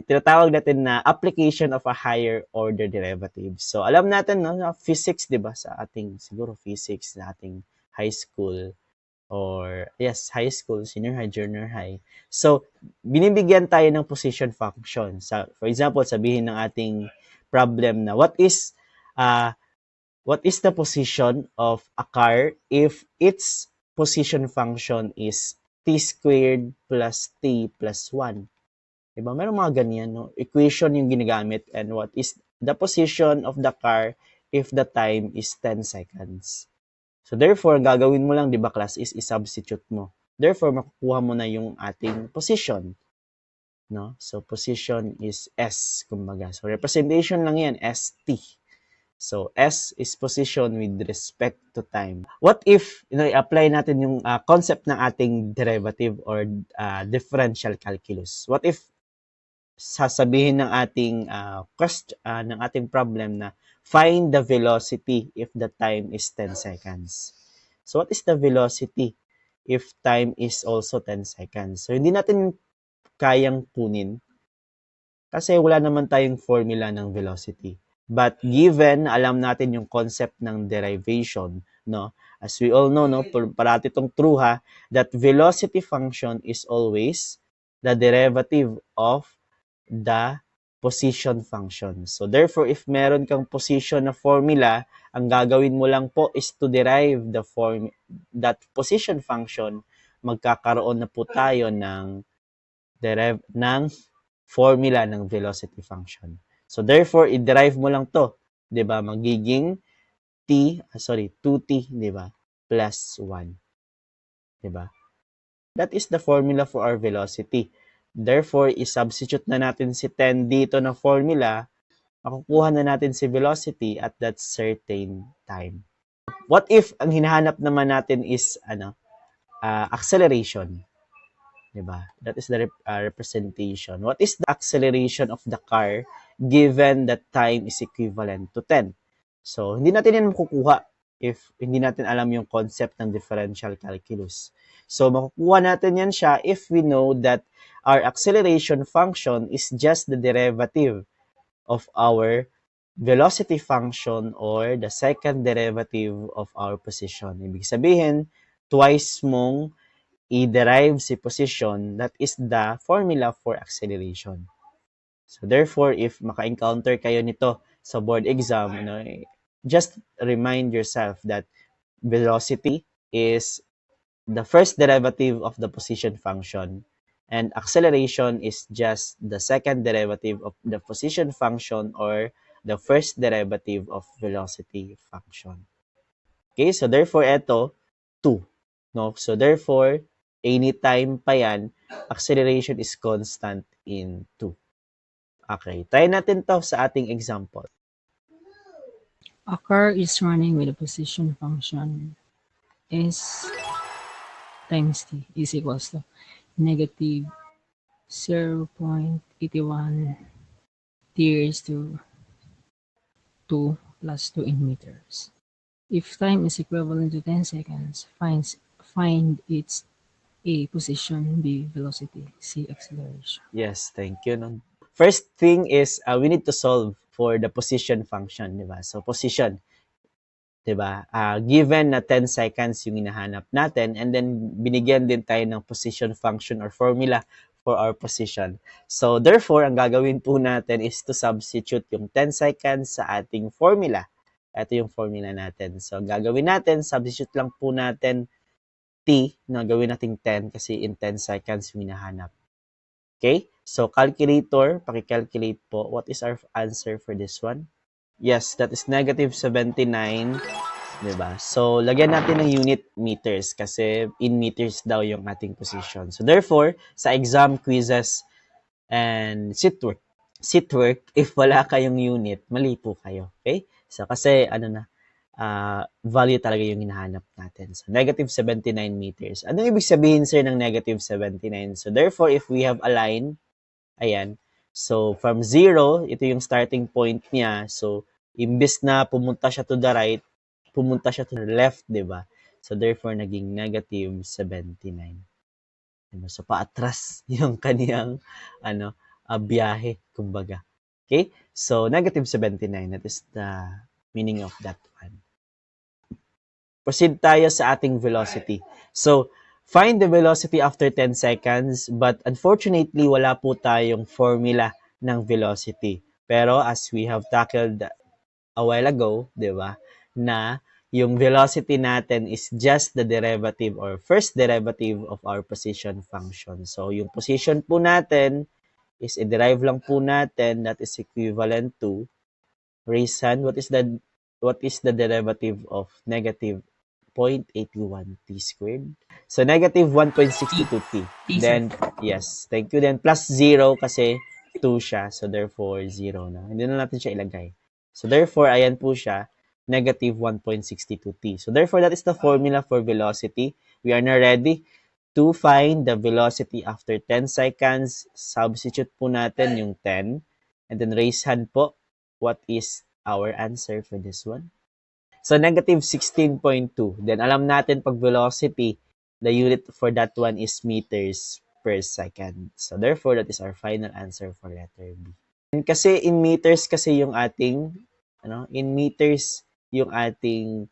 tinatawag natin na application of a higher order derivative. So, alam natin, no, na physics, di ba, sa ating, siguro physics na ating high school, or yes, high school, senior high, junior high. So, binibigyan tayo ng position function. For example, sabihin ng ating problem na what is the position of a car if its position function is t squared plus t plus 1? Diba? Meron mga ganyan, no? Equation yung ginagamit, and what is the position of the car if the time is 10 seconds. So therefore, gagawin mo lang, di ba, class, is i-substitute mo. Therefore, makukuha mo na yung ating position. No? So position is S, kumbaga. So representation lang yan, ST. So S is position with respect to time. What if, i-apply natin yung concept ng ating derivative or differential calculus? What if sasabihin ng ating ng ating problem na find the velocity if the time is 10 seconds. So what is the velocity if time is also 10 seconds? So hindi natin kayang kunin kasi wala naman tayong formula ng velocity. But given alam natin yung concept ng derivation, no? As we all know, no, parati itong true ha, that velocity function is always the derivative of the position function. So therefore, if meron kang position na formula, ang gagawin mo lang po is to derive that position function. Magkakaroon na po tayo ng formula ng velocity function. So therefore, i-derive mo lang to, 'di ba? Magiging 2t, 'di ba? Plus 1. 'Di ba? That is the formula for our velocity. Therefore, i-substitute na natin si 10 dito na formula, makukuha na natin si velocity at that certain time. What if ang hinahanap naman natin is acceleration? Diba? That is the representation. What is the acceleration of the car given that time is equivalent to 10? So, hindi natin yan makukuha if hindi natin alam yung concept ng differential calculus. So, makukuha natin yan siya if we know that our acceleration function is just the derivative of our velocity function or the second derivative of our position. Ibig sabihin, twice mong i-derive si position, that is the formula for acceleration. So therefore, if maka-encounter kayo nito sa board exam, just remind yourself that velocity is the first derivative of the position function, and acceleration is just the second derivative of the position function or the first derivative of velocity function. Okay, so therefore, ito, 2. No? So therefore, anytime pa yan, acceleration is constant in 2. Okay, try natin to sa ating example. A car is running with a position function S times t is equals to negative 0.81 t raised to 2 plus 2 in meters. If time is equivalent to 10 seconds, find its A position, B velocity, C acceleration. Yes, thank you. No? First thing is we need to solve for the position function, di ba? So position, di ba? Given na 10 seconds yung hinahanap natin, and then binigyan din tayo ng position function or formula for our position. So therefore, ang gagawin po natin is to substitute yung 10 seconds sa ating formula. Ito yung formula natin. So gagawin natin, substitute lang po natin t, na gawin natin 10 kasi in 10 seconds yung hinahanap. Okay? So calculator, paki-calculate po. What is our answer for this one? Yes, that is negative 79. Diba? So, lagyan natin ng unit meters kasi in meters daw yung ating position. So, therefore, sa exam quizzes and sit work, if wala kayong unit, mali po kayo. Okay? So, kasi, value talaga yung hinahanap natin. So, negative 79 meters. Anong ibig sabihin, sir, ng negative 79? So, therefore, if we have a line, ayan, so, from 0, ito yung starting point niya. So, imbes na pumunta siya to the right, pumunta siya to the left, di ba? So, therefore, naging negative 79. Diba? So, paatras yung kaniyang, biyahe, kumbaga. Okay? So, negative 79, that is the meaning of that one. Proceed tayo sa ating velocity. So, find the velocity after 10 seconds, but unfortunately, wala po tayong formula ng velocity. Pero as we have tackled a while ago, di ba, na yung velocity natin is just the derivative or first derivative of our position function. So, yung position po natin is i-derive lang po natin, that is equivalent to raise hand. What is the derivative of negative 0.81 t squared? So, negative 1.62 t. Then, yes, thank you. Then, plus 0 kasi 2 siya. So, therefore, 0 na. Hindi na natin siya ilagay. So, therefore, ayan po siya, negative 1.62 t. So, therefore, that is the formula for velocity. We are now ready to find the velocity after 10 seconds. Substitute po natin yung 10. And then, raise hand po. What is our answer for this one? So, negative 16.2. Then, alam natin pag velocity, the unit for that one is meters per second. So, therefore, that is our final answer for letter B. And kasi in meters kasi yung ating, in meters yung ating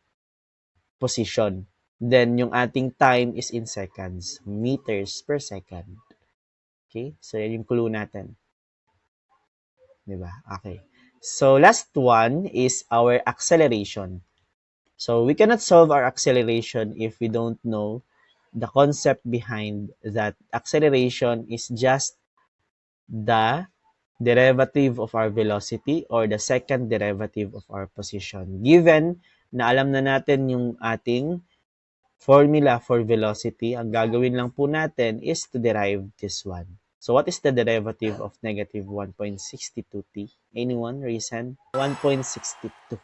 position. Then, yung ating time is in seconds. Meters per second. Okay? So, yan yung clue natin. Diba? Okay. So, last one is our acceleration. So, we cannot solve our acceleration if we don't know the concept behind that. Acceleration is just the derivative of our velocity or the second derivative of our position. Given na alam na natin yung ating formula for velocity, ang gagawin lang po natin is to derive this one. So, what is the derivative of negative 1.62t? Anyone? Raise hand. 1.62.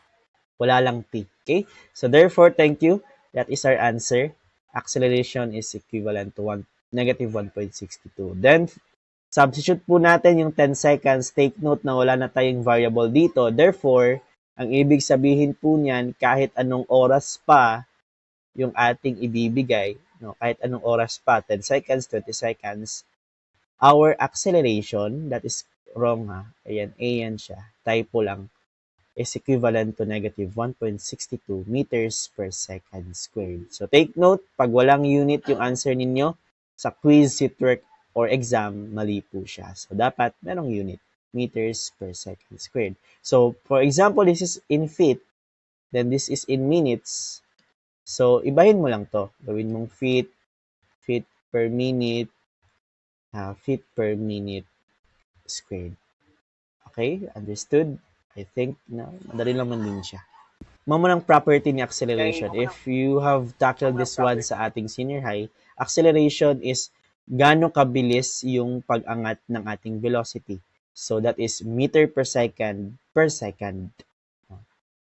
Wala lang t. Okay? So, therefore, thank you. That is our answer. Acceleration is equivalent to negative 1.62. Then, substitute po natin yung 10 seconds. Take note na wala na tayong variable dito. Therefore, ang ibig sabihin po niyan, kahit anong oras pa yung ating ibibigay, kahit anong oras pa, 10 seconds, 20 seconds, our acceleration, that is wrong ha. Ayan, ayan siya. Typo lang. Is equivalent to negative 1.62 meters per second squared. So, take note, pag walang unit yung answer ninyo, sa quiz, sitwork, or exam, mali po siya. So, dapat merong unit, meters per second squared. So, for example, this is in feet, then this is in minutes. So, ibahin mo lang to. Gawin mong feet per minute, feet per minute squared. Okay? Understood? I think na madali lang man din siya. Mamunang property ni acceleration. If you have tackled this one sa ating senior high, acceleration is gaano kabilis yung pag-angat ng ating velocity. So that is meter per second per second.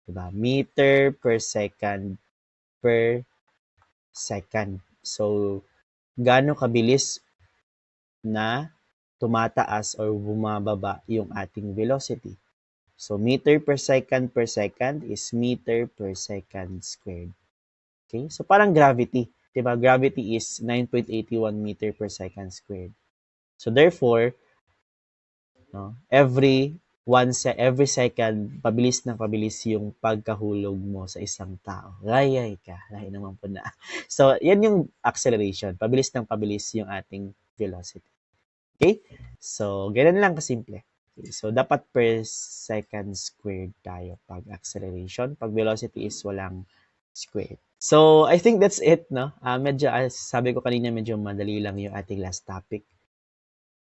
Diba? Meter per second per second. So gaano kabilis na tumataas or bumababa yung ating velocity. So, meter per second is meter per second squared. Okay? So, parang gravity. Diba? Gravity is 9.81 meter per second squared. So, therefore, every second, pabilis na pabilis yung pagkahulog mo sa isang tao. Layay ka. Lahi naman po na. So, yan yung acceleration. Pabilis ng pabilis yung ating velocity. Okay? So, ganun lang kasimple. Okay, so, dapat per second squared tayo pag acceleration. Pag velocity is walang squared. So, I think that's it, no? Sabi ko kanina, medyo madali lang yung ating last topic.